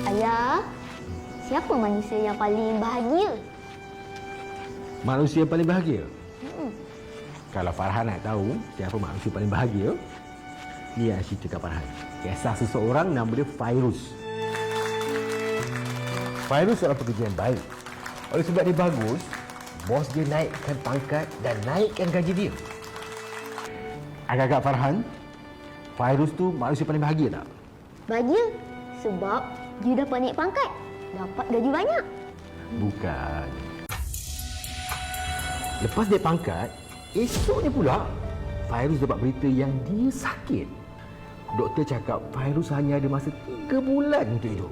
Ayah, siapa manusia yang paling bahagia? Manusia yang paling bahagia? Kalau Farhan nak tahu siapa manusia paling bahagia, ni yang cerita kat Farhan. Kisah seseorang nama dia Fairuz. Fairuz seorang pekerja yang baik. Oleh sebab dia bagus, bos dia naikkan pangkat dan naikkan gaji dia. Agak-agak Farhan, Fairuz tu manusia paling bahagia tak? Bahagia sebab dia dapat naik pangkat, dapat gaji banyak. Bukan. Lepas dia pangkat, esoknya pula Fairuz dapat berita yang dia sakit. Doktor cakap Fairuz hanya ada masa 3 bulan untuk hidup.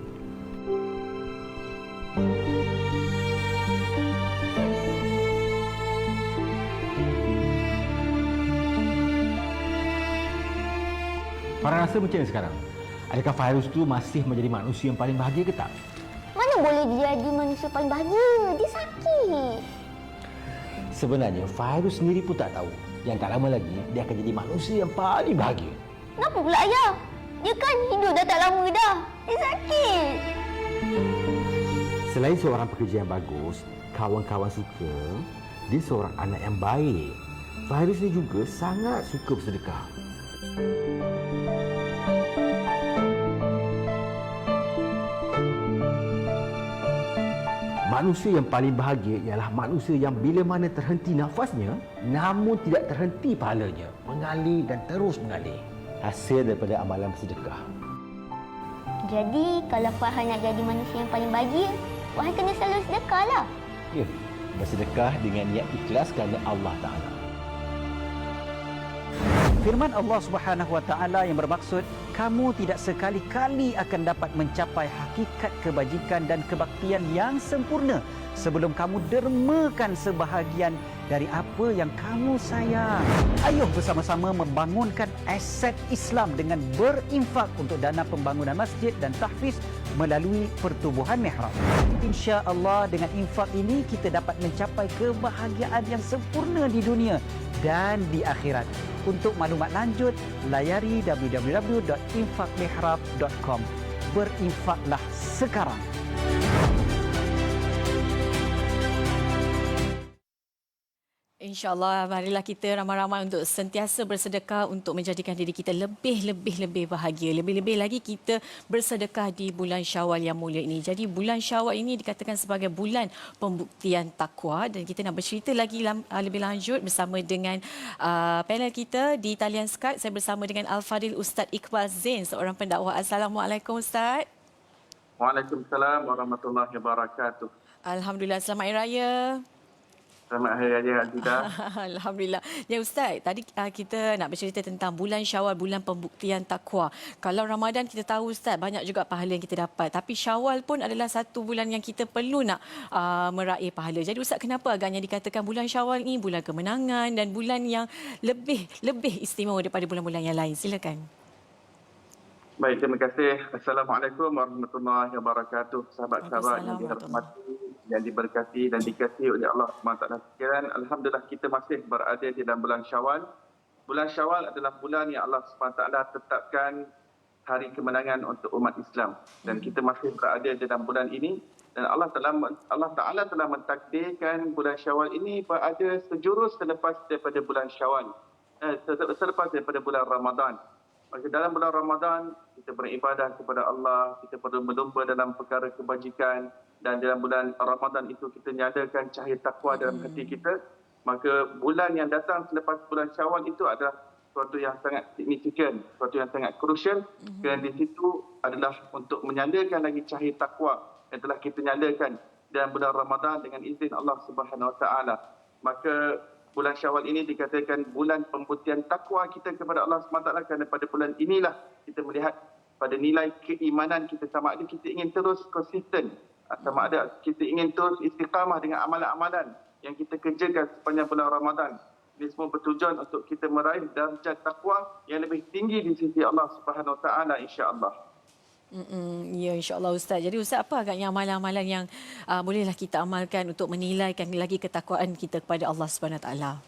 Farhan rasa macam mana sekarang? Adakah Fairuz tu masih menjadi manusia yang paling bahagia ke tak? Mana boleh dia jadi manusia paling bahagia? Dia sakit. Sebenarnya Fairuz sendiri pun tak tahu. Yang tak lama lagi dia akan jadi manusia yang paling bahagia. Kenapa pula ayah? Dia kan hidup dah tak lama dah. Dia sakit. Selain seorang pekerja yang bagus, kawan-kawan suka, dia seorang anak yang baik. Fairuz ni juga sangat suka bersedekah. Manusia yang paling bahagia ialah manusia yang bila mana terhenti nafasnya, namun tidak terhenti pahalanya, mengalir dan terus mengalir. Hasil daripada amalan bersedekah. Jadi, kalau Farhan nak jadi manusia yang paling bahagia, Farhan kena selalu sedekah lah. Ya, bersedekah dengan niat ikhlas kerana Allah Ta'ala. Firman Allah Subhanahu Wa Taala yang bermaksud, kamu tidak sekali-kali akan dapat mencapai hakikat kebajikan dan kebaktian yang sempurna sebelum kamu dermakan sebahagian dari apa yang kamu sayang. Ayuh bersama-sama membangunkan aset Islam dengan berinfak untuk dana pembangunan masjid dan tahfiz melalui pertubuhan mihrab. Insya-Allah dengan infak ini kita dapat mencapai kebahagiaan yang sempurna di dunia dan di akhirat. Untuk maklumat lanjut, layari www.infakmihrab.com. Berinfaklah sekarang. InsyaAllah, marilah kita ramai-ramai untuk sentiasa bersedekah untuk menjadikan diri kita lebih bahagia. Lebih-lebih lagi kita bersedekah di bulan Syawal yang mulia ini. Jadi bulan Syawal ini dikatakan sebagai bulan pembuktian takwa, dan kita nak bercerita lagi lebih lanjut bersama dengan panel kita di talian Skype. Saya bersama dengan Al-Fadhil Ustaz Iqbal Zain, seorang pendakwah. Assalamualaikum Ustaz. Waalaikumsalam warahmatullahi wabarakatuh. Alhamdulillah, selamat Hari Raya. Selamat Hari Raya Aziza. Alhamdulillah. Ya Ustaz, tadi kita nak bercerita tentang bulan Syawal, bulan pembuktian takwa. Kalau Ramadan kita tahu Ustaz, banyak juga pahala yang kita dapat. Tapi Syawal pun adalah satu bulan yang kita perlu nak meraih pahala. Jadi Ustaz, kenapa agaknya dikatakan bulan Syawal ini bulan kemenangan dan bulan yang lebih istimewa daripada bulan-bulan yang lain? Silakan. Baik, terima kasih. Assalamualaikum warahmatullahi wabarakatuh. Sahabat-sahabat yang dihormati, yang diberkati dan dikasihi oleh Allah SWT sekalian. Alhamdulillah kita masih berada di dalam bulan Syawal. Bulan Syawal adalah bulan yang Allah SWT tetapkan hari kemenangan untuk umat Islam. Dan kita masih berada di dalam bulan ini. Dan Allah Ta'ala telah mentakdirkan bulan Syawal ini berada sejurus selepas daripada bulan Syawal. Selepas daripada bulan Ramadan. Maka dalam bulan Ramadan, kita beribadah kepada Allah, kita perlu berlumba dalam perkara kebajikan, dan dalam bulan Ramadan itu kita nyalakan cahaya takwa dalam hati kita. Maka bulan yang datang selepas bulan Syawal itu adalah sesuatu yang sangat signifikan, sesuatu yang sangat krusial, kerana di situ adalah untuk menyalakan lagi cahaya takwa yang telah kita nyalakan dalam bulan Ramadan dengan izin Allah Subhanahu Wa Taala. Maka bulan Syawal ini dikatakan bulan pembuktian takwa kita kepada Allah SWT, kerana pada bulan inilah kita melihat pada nilai keimanan kita, sama ada kita ingin terus konsisten, sama ada kita ingin terus istiqamah dengan amalan-amalan yang kita kerjakan sepanjang bulan Ramadan. Ini semua bertujuan untuk kita meraih darjat takwa yang lebih tinggi di sisi Allah Subhanahu Wa Taala, insya-Allah. Ya, insya-Allah Ustaz. Jadi Ustaz, apa agaknya amalan-amalan yang bolehlah kita amalkan untuk menilaikan lagi ketakwaan kita kepada Allah Subhanahu Wa Taala?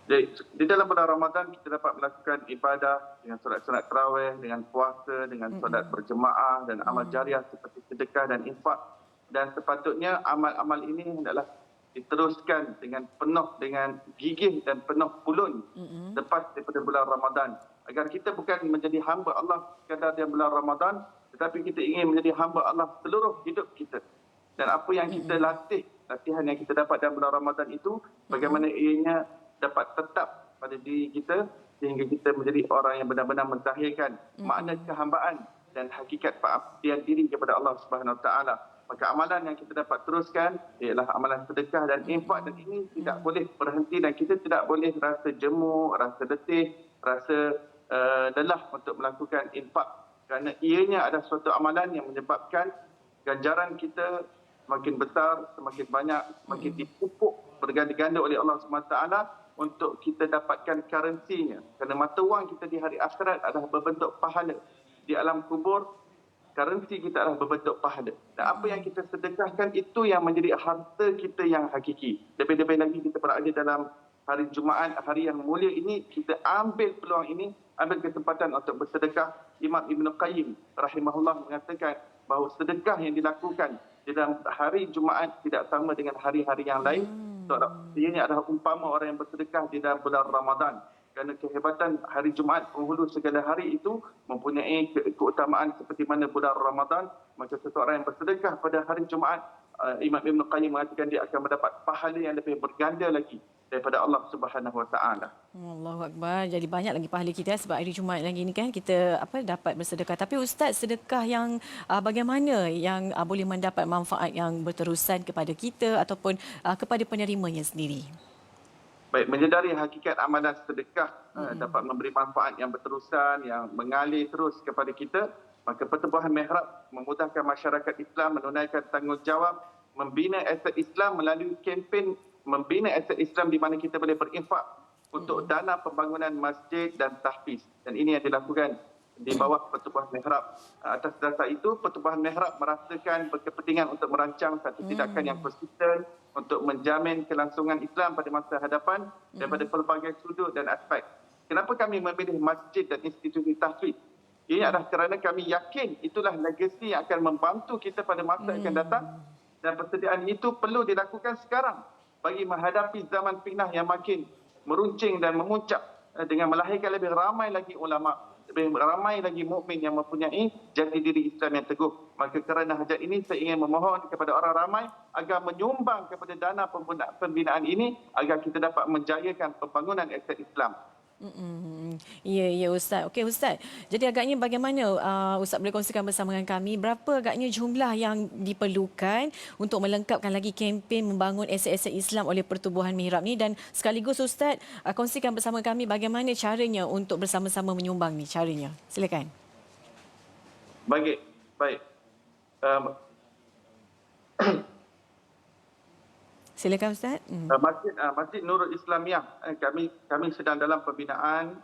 Jadi, di dalam bulan Ramadan kita dapat melakukan ibadah dengan solat-solat tarawih, dengan puasa, dengan solat berjemaah dan amal jariah seperti sedekah dan infak. Dan sepatutnya amal-amal ini hendaklah diteruskan dengan penuh dengan gigih dan penuh pulun lepas daripada bulan Ramadan. Agar kita bukan menjadi hamba Allah sekadar di bulan Ramadan, tetapi kita ingin menjadi hamba Allah seluruh hidup kita. Dan apa yang kita latihan yang kita dapat dalam bulan Ramadan itu, bagaimana ianya dapat tetap pada diri kita sehingga kita menjadi orang yang benar-benar mentahirkan makna kehambaan dan hakikat pengabdian diri kepada Allah Subhanahu Wa Taala. Maka amalan yang kita dapat teruskan ialah amalan sedekah dan infak, dan ini tidak boleh berhenti dan kita tidak boleh rasa jemu, rasa letih, rasa lelah untuk melakukan infak, kerana ianya adalah suatu amalan yang menyebabkan ganjaran kita semakin besar, semakin banyak, semakin dipupuk berganda-ganda oleh Allah SWT untuk kita dapatkan currency-nya. Kerana mata wang kita di hari akhirat adalah berbentuk pahala. Di alam kubur, currency kita adalah berbentuk pahala. Dan apa yang kita sedekahkan itu yang menjadi harta kita yang hakiki. Lebih-lebih lagi kita berada dalam hari Jumaat, hari yang mulia ini, kita ambil peluang ini, ambil kesempatan untuk bersedekah. Imam Ibn Qayyim rahimahullah mengatakan bahawa sedekah yang dilakukan di dalam hari Jumaat tidak sama dengan hari-hari yang lain. Ianya adalah umpama orang yang bersedekah di dalam bulan Ramadan. Kerana kehebatan hari Jumaat, penghulu segala hari itu mempunyai keutamaan seperti mana bulan Ramadan. Maka seseorang yang bersedekah pada hari Jumaat, Imam Ibn Qayyim mengatakan dia akan mendapat pahala yang lebih berganda lagi daripada Allah Subhanahu Wa Taala. Allahu Akbar. Jadi banyak lagi pahala kita sebab hari Jumaat lagi ni kan kita dapat bersedekah. Tapi Ustaz, sedekah yang bagaimana yang boleh mendapat manfaat yang berterusan kepada kita ataupun kepada penerimanya sendiri? Baik, menyedari hakikat amalan sedekah dapat memberi manfaat yang berterusan, yang mengalir terus kepada kita, maka Pertubuhan Mihrab memudahkan masyarakat Islam menunaikan tanggungjawab membina aset Islam melalui kempen membina aset Islam di mana kita boleh berinfak untuk dana pembangunan masjid dan tahfiz. Dan ini yang dilakukan di bawah Pertubuhan Mihrab. Atas dasar itu, Pertubuhan Mihrab merasakan berkepentingan untuk merancang satu tindakan yang konsisten untuk menjamin kelangsungan Islam pada masa hadapan daripada pelbagai sudut dan aspek. Kenapa kami memilih masjid dan institusi tahfiz? Ini adalah kerana kami yakin itulah legasi yang akan membantu kita pada masa yang akan datang, dan persediaan itu perlu dilakukan sekarang bagi menghadapi zaman fitnah yang makin meruncing dan memuncak dengan melahirkan lebih ramai lagi ulama, lebih ramai lagi mukmin yang mempunyai jati diri Islam yang teguh. Maka kerana hajat ini saya ingin memohon kepada orang ramai agar menyumbang kepada dana pembinaan ini agar kita dapat menjayakan pembangunan aset Islam. Ya Ustaz. Okey Ustaz. Jadi agaknya bagaimana Ustaz boleh kongsikan bersama dengan kami berapa agaknya jumlah yang diperlukan untuk melengkapkan lagi kempen membangun aset-aset Islam oleh Pertubuhan Mihrab ni, dan sekaligus Ustaz kongsikan bersama kami bagaimana caranya untuk bersama-sama menyumbang ni caranya. Silakan. Baik. Silakan Ustaz. Masjid Nurul Islamiah, kami sedang dalam pembinaan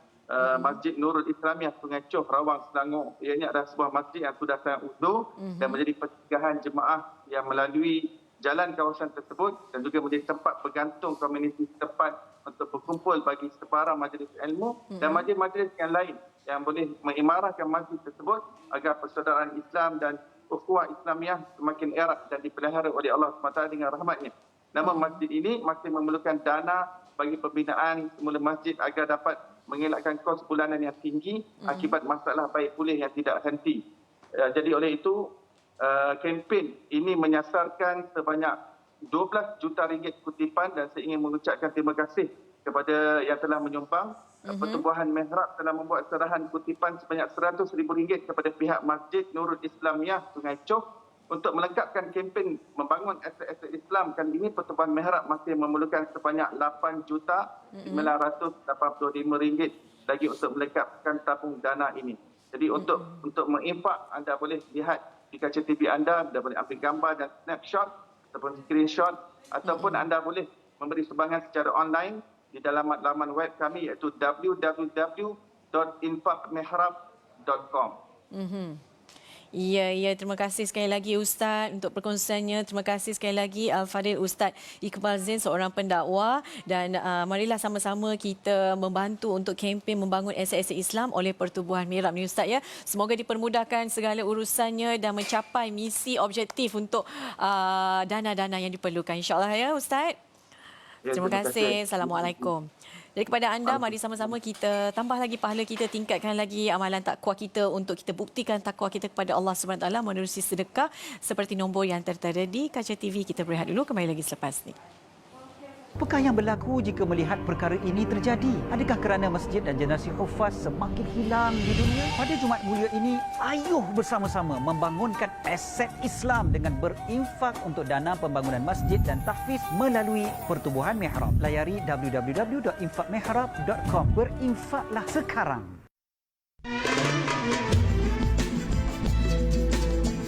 Masjid Nurul Islamiah Sungai Coh, Rawang, Selangor. Ianya adalah sebuah masjid yang sudah sangat utuh dan menjadi pencegahan jemaah yang melalui jalan kawasan tersebut, dan juga menjadi tempat bergantung komuniti setempat untuk berkumpul bagi sebarang majlis ilmu dan majlis-majlis yang lain yang boleh mengimarahkan masjid tersebut agar persaudaraan Islam dan ukhuwah Islamiah semakin erat dan dipelihara oleh Allah SWT dengan rahmat-Nya. Namun masjid ini masih memerlukan dana bagi pembinaan semula masjid agar dapat mengelakkan kos bulanan yang tinggi akibat masalah baik pulih yang tidak henti. Jadi oleh itu, kempen ini menyasarkan sebanyak 12 juta ringgit kutipan, dan saya ingin mengucapkan terima kasih kepada yang telah menyumbang. Pertubuhan Mihrab telah membuat serahan kutipan sebanyak RM100,000 kepada pihak Masjid Nurul Islamiah Sungai Coh untuk melengkapkan kempen membangun aset-aset Islam. Kali ini Pertubuhan Mihrab masih memerlukan sebanyak RM8,985 lagi untuk melengkapkan tabung dana ini. Jadi untuk menginfak, anda boleh lihat di kaca TV anda boleh ambil gambar dan snapshot ataupun screenshot, ataupun anda boleh memberi sumbangan secara online di dalam laman web kami iaitu www.infakmihrab.com. Ya, terima kasih sekali lagi Ustaz untuk perkongsiannya. Terima kasih sekali lagi Al-Fadhil Ustaz Iqbal Zain, seorang pendakwa, dan marilah sama-sama kita membantu untuk kempen membangun aset-aset Islam oleh Pertubuhan Mihrab ni Ustaz ya. Semoga dipermudahkan segala urusannya dan mencapai misi objektif untuk dana-dana yang diperlukan, insya-Allah ya Ustaz. Terima kasih. Assalamualaikum. Jadi kepada anda, mari sama-sama kita tambah lagi pahala kita, tingkatkan lagi amalan takwa kita untuk kita buktikan takwa kita kepada Allah SWT menerusi sedekah seperti nombor yang tertera di kaca TV. Kita berehat dulu, kembali lagi selepas ni. Apakah yang berlaku jika melihat perkara ini terjadi? Adakah kerana masjid dan generasi hufaz semakin hilang di dunia? Pada Jumaat mulia ini, ayuh bersama-sama membangunkan aset Islam dengan berinfak untuk dana pembangunan masjid dan tahfiz melalui Pertubuhan Mihrab. Layari www.infakmihrab.com. Berinfaklah sekarang.